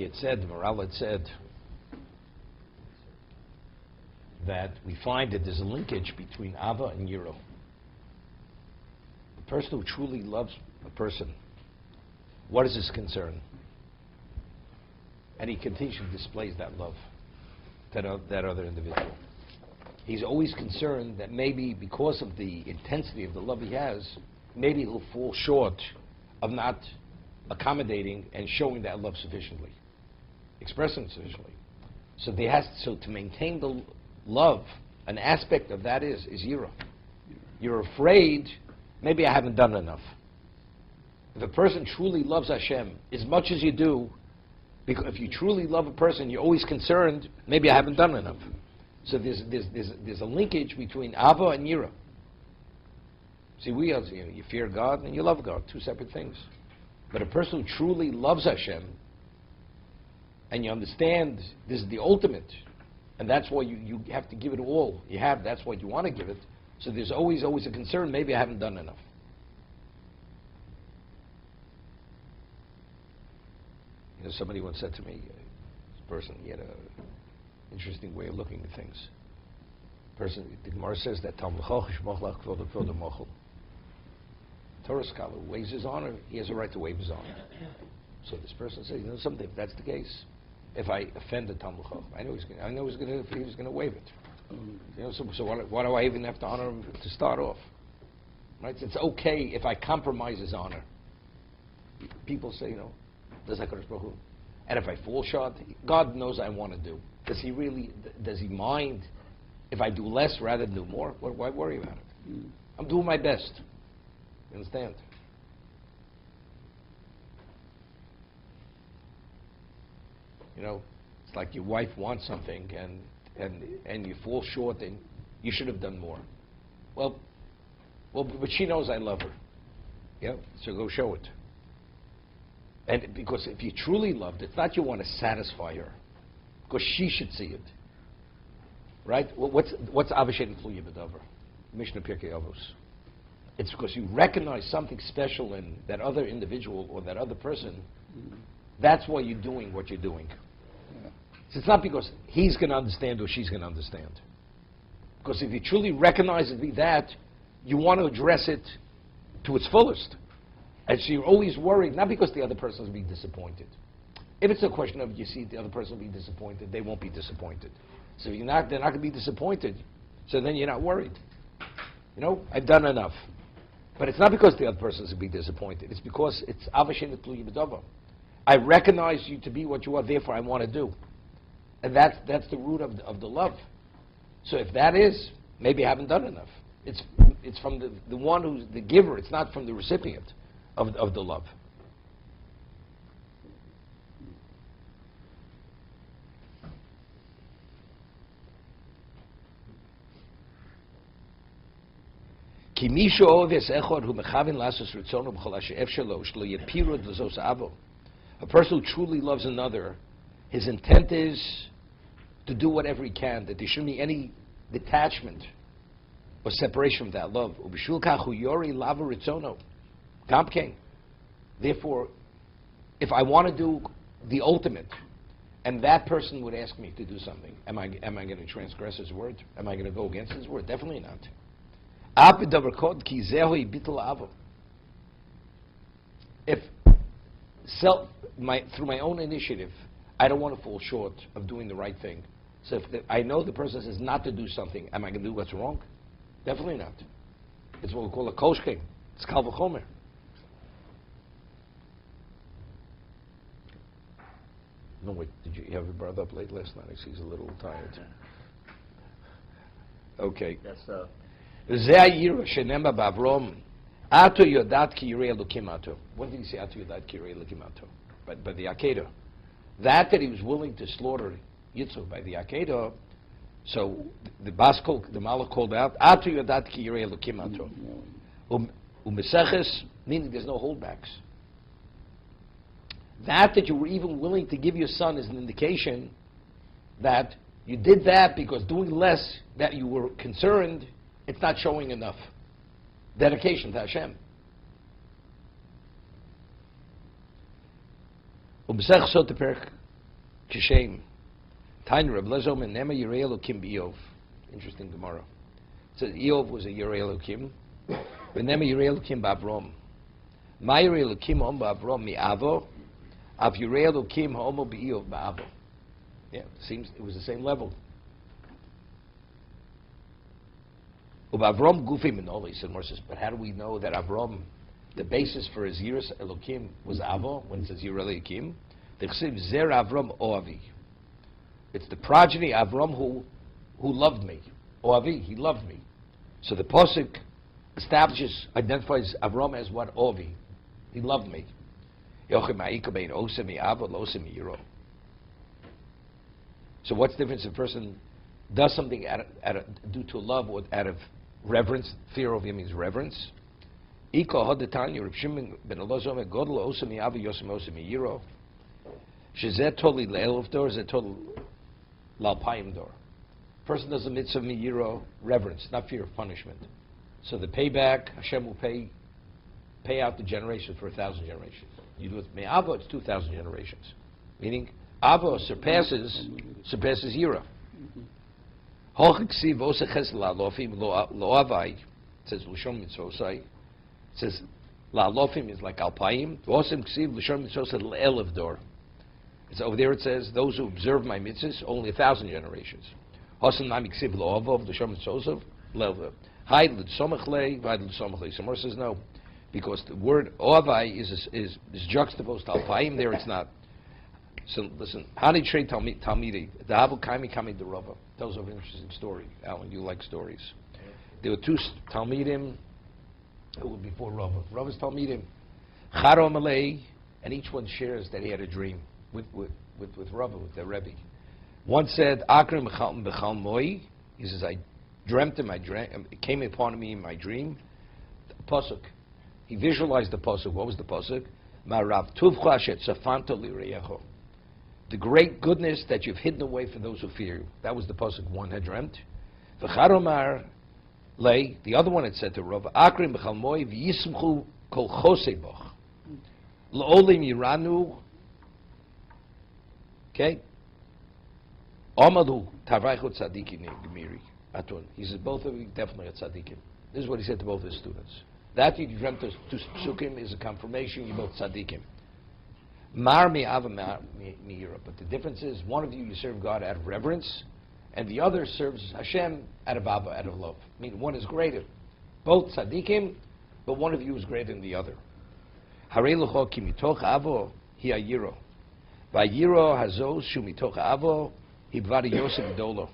he had said, Maharal had said, that we find that there's a linkage between Ava and Yiro. The person who truly loves a person, what is his concern? And he continually displays that love to that other individual. He's always concerned that maybe because of the intensity of the love he has, maybe he'll fall short of not accommodating and showing that love sufficiently, expressing it sufficiently. So to maintain the love, an aspect of that is yira. You're afraid, maybe I haven't done enough. If a person truly loves Hashem, as much as you do, because if you truly love a person, you're always concerned, maybe I haven't done enough. So there's a linkage between Ava and Yira. See, you fear God and you love God, two separate things. But a person who truly loves Hashem, and you understand this is the ultimate, and that's why you have to give it all. That's why you want to give it. So there's always a concern, maybe I haven't done enough. You know, somebody once said to me, this person, he had an interesting way of looking at things. The Gemara says that Torah scholar waives his honor, he has a right to waive his honor. So this person says, something, if that's the case, if I offend the Talmud Chacham, I know he was going to waive it. So why do I even have to honor him to start off? Right? It's okay if I compromise his honor. People say, does HaKadosh Baruch Hu, and if I fall short, God knows I want to do. Does he mind if I do less rather than do more? Why worry about it? I'm doing my best. You understand? It's like your wife wants something and you fall short and you should have done more. Well, but she knows I love her. Yeah, so go show it. And because if you truly loved it, it's not you want to satisfy her, because she should see it. Right? Well, what's Avashet Tluya B'Davar? Mishnah Pirkei Avos. It's because you recognize something special in that other individual or that other person. That's why you're doing what you're doing. So it's not because he's going to understand or she's going to understand. Because if you truly recognize it be that, you want to address it to its fullest. And so you're always worried, not because the other person will be disappointed. If it's a question of you see the other person will be disappointed, they won't be disappointed. So if they're not going to be disappointed, so then you're not worried. I've done enough. But it's not because the other person will be disappointed. It's because it's Avashin Tluya B'Davar. I recognize you to be what you are, therefore I want to do. And that's the root of the love. So if that is, maybe I haven't done enough. It's from the one who's the giver, it's not from the recipient of the love. A person who truly loves another, his intent is to do whatever he can, that there shouldn't be any detachment or separation from that love. Therefore, if I want to do the ultimate, and that person would ask me to do something, am I going to transgress his word? Am I going to go against his word? Definitely not. If through my own initiative, I don't want to fall short of doing the right thing. So if I know the person says not to do something, am I going to do what's wrong? Definitely not. It's what we call a koshking. It's kal v'chomer. No, wait, did you have your brother up late last night? He's a little tired. Okay. Yes, זה היראה שנאמר באברום, אתו יודעת כי ירא אלוקים אתו. When did he say אתו יודעת כי ירא אלוקים אתו? By the Akedah. That he was willing to slaughter Yitzchak by the Akedah, so the Malach called out, אתו יודעת כי ירא אלוקים אתו. Umeseches, meaning there's no holdbacks. That you were even willing to give your son is an indication that you did that because doing less, that you were concerned, it's not showing enough dedication to Hashem. Kishem. Tanya Reb Lezo Menema Yirei Elokim B'Iyov. Interesting Gemara. It says Iyov was a Yirei Elokim. Menema Yirei Elokim B'Avrom. Ma Yirei Elokim Hom B'Avrom Mi'avo. Av Yirei Elokim Homo B'Iyov B'Avo. Yeah, seems it was the same level. Avram Gufi Minoli said Moses, but how do we know that Avram, the basis for his Yiras Elokim was Avo when it says Yirei Elokim? The Chsiv Zer Avram Oavi. It's the progeny Avram who loved me. Oavi, he loved me. So the pasuk establishes, identifies Avram as what? Oavi. He loved me. So what's the difference if a person does something due to love or out of reverence? Fear of him means reverence. Person does a mitzvah miyiro, reverence, not fear of punishment. So the payback, Hashem will pay out the generation for 1,000 generations. You do it me'avo, it's 2,000 generations. Meaning, Avo surpasses Yira. It says L'shon mitzvosai. It says La'alofim is like Alpayim. V'osem ksiv L'shon mitzvosai L'elev dor. It's over there. It says those who observe my mitzvahs only 1,000 generations. Hosem nami ksiv L'ovov L'shon mitzvosai L'elev. Hay L'tzomach lei V'hay L'tzomach lei. Somewhere says no, because the word Ovai is juxtaposed to Alpayim. There it's not. So listen, how did trade Talmidi? The Havu Kaimi Kami Derova. Tells of an interesting story. Alan, you like stories. There were two Talmidim who were before Rava. Rava's Talmidim, Charo Malay, and each one shares that he had a dream with Rava, with their Rebbe. One said, Akram B'chal Moi. He says, I dreamt him. It came upon me in my dream. The pasuk. He visualized the pasuk. What was the pasuk? Ma'arav Tuvcha Shet Safanto Lireyecho. The great goodness that you've hidden away for those who fear you. That was the pasuk one had dreamt. V'charomar lay. The other one had said to Rav, Akrim b'chalmoi v'yismchu kol chosei boch. L'olim yiranu. Okay? Amadu tarvaychu tzadikim gemiri. Atun. He says, both of you definitely are tzadikim. This is what he said to both his students. That you dreamt to psukim is a confirmation you're both tzadikim. Mar mi'ava mi'ira. But the difference is, one of you serve God out of reverence, and the other serves Hashem out of ava, out of love. I mean, one is greater. Both tzaddikim, but one of you is greater than the other. Harei l'cho ki mitoch avo hi ayiro. Vayiro hazos shu mitoch avo hi bvari yosef gdolo.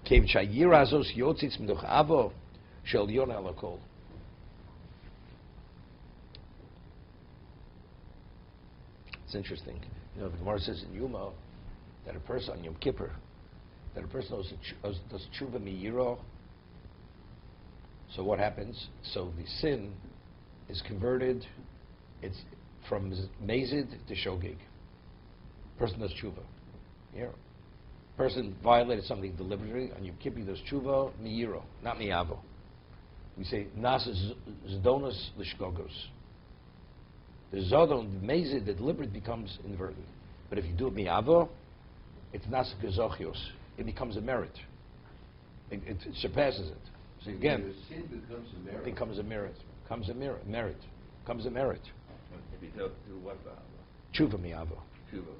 Kev shayiro hazos yotzitz mitoch avo shel yona alakol. It's interesting. You know, the Gemara says in Yuma that a person on Yom Kippur, that a person does tshuva miyiro. So what happens? So the sin is converted. It's from mazid to shogig. Person does tshuva. Yeah. Person violated something deliberately on Yom Kippur. Does tshuva miyiro, not miyavo. We say nas zdonos l'shgogos. The zodon, the mazid, the deliberate becomes inadvertent. But if you do it mi'avo, it's nas gezochios. It becomes a merit. It surpasses it. So again, the sin becomes a merit. Becomes a merit. Comes a merit. Merit. Comes a merit. If you do what? Tshuva mi'avo. Tshuva.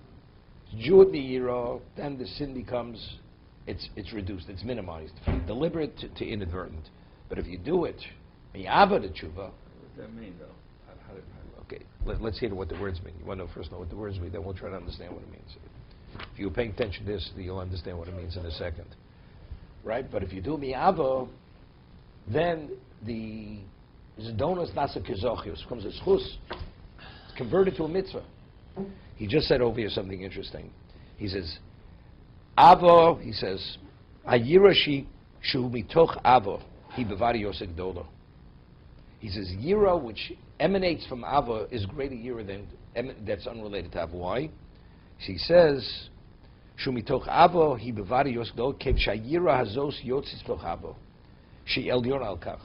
Do it mi'iro, then the sin becomes, it's reduced, it's minimized. From deliberate to inadvertent. But if you do it mi'avo to tshuva. What does that mean, though? Okay, let's hear what the words mean. You want to first know what the words mean, then we'll try to understand what it means. If you're paying attention to this, you'll understand what it means in a second. Right? But if you do mi'avo, then the Zedonos nasa kezochios becomes a schus. It's converted to a mitzvah. He just said over here something interesting. He says, Avo, he says, Ayirashi shu mitoch avo, hi bevari yosek dolo. He says, Yira, which emanates from Ava, is greater Yira than that's unrelated to Ava. Why? He says, Shumitoch Ava, he bevari yosdo, kev shayira hazos yotzis toch Ava. She elyon al kach.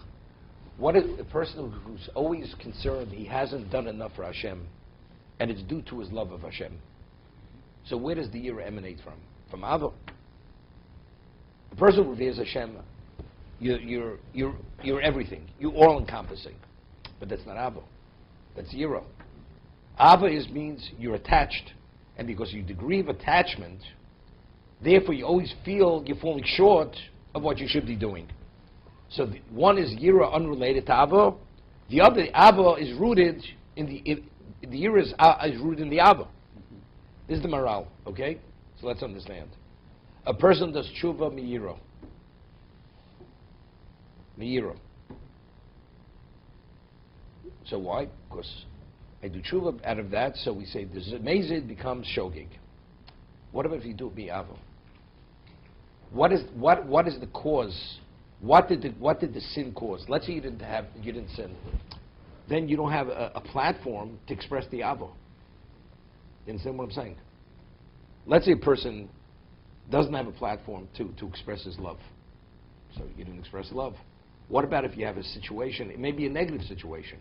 What is a person who's always concerned he hasn't done enough for Hashem, and it's due to his love of Hashem? So where does the yira emanate from? From avo. The person who reveres Hashem, you're everything. You're all-encompassing. But that's not avo. That's yira. Ava means you're attached. And because your degree of attachment, therefore you always feel you're falling short of what you should be doing. So one is yira unrelated to ava. The other, ava, is rooted in the yira is rooted in the ava. This is the Maharal, okay? So let's understand. A person does tshuva miyira. Miyira. So why? Because I do tshuva out of that, so we say the mezid becomes shogeg. What about if you do it mi'avo? What is the cause? What did the sin cause? Let's say you didn't sin. Then you don't have a platform to express the avo. You understand what I'm saying? Let's say a person doesn't have a platform to express his love. So you didn't express love. What about if you have a situation, it may be a negative situation,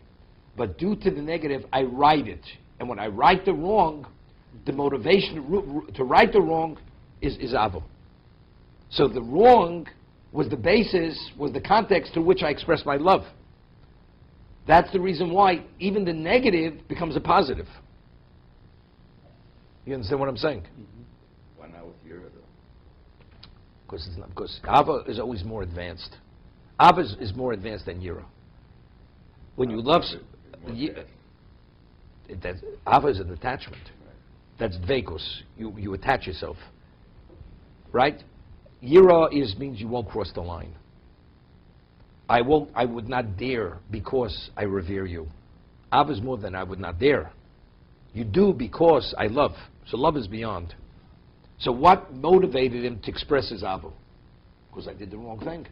but due to the negative, I right it. And when I right the wrong, the motivation to right the wrong is avo. So the wrong was the basis, was the context to which I expressed my love. That's the reason why even the negative becomes a positive. You understand what I'm saying? Mm-hmm. Why not with yira though? Because ava is always more advanced. Ava is more advanced than yira. When you love, ava is an attachment. Right. That's dveikus. You attach yourself, right? Yira means you won't cross the line. I would not dare because I revere you. Ava is more than I would not dare. You do because I love. So love is beyond. So what motivated him to express his avo? Because I did the wrong thing.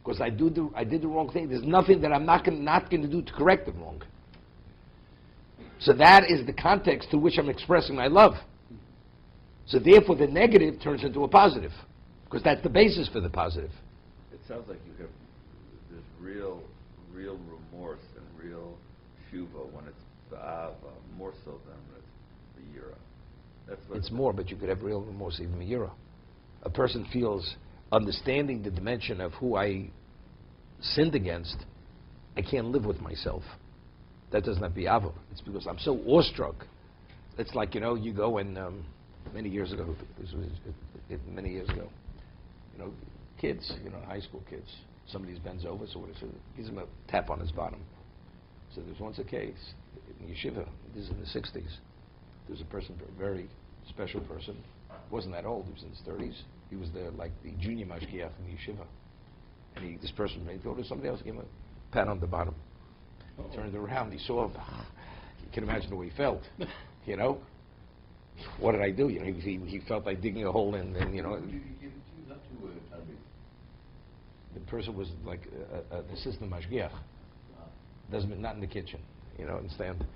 Because I did the wrong thing. There's nothing that I'm not going to do to correct the wrong. So that is the context to which I'm expressing my love. So therefore the negative turns into a positive. Because that's the basis for the positive. It sounds like you have this real remorse and real shuva when it's the ava, more so than it's the yira. That's what It's more, but you could have real remorse even miyira. A person feels, understanding the dimension of who I sinned against, I can't live with myself. That does not be ava. It's because I'm so awestruck. It's like, you go and many years ago, kids, high school kids, somebody bends over, so what is it? Gives him a tap on his bottom. So there's once a case in yeshiva, this is in the 60s. There's a person, a very special person, wasn't that old, he was in his 30s. He was there like the junior mashgiach in the yeshiva. And this person may go to somebody else, give him a pat on the bottom. He turned around, he saw, you can imagine the way he felt, What did I do? He felt like digging a hole in, and the person was like an assistant mashgiach. Not in the kitchen, understand?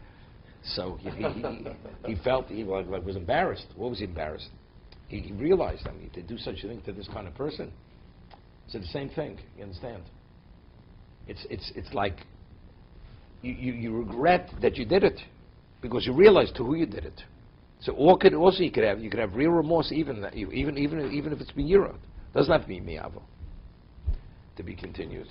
So he felt, he was embarrassed. What was he embarrassed? He realized, to do such a thing to this kind of person. It's the same thing, you understand? It's like you regret that you did it because you realize to who you did it. So you could have real remorse even if it's been yira. Doesn't have to be miyavo. To be continued.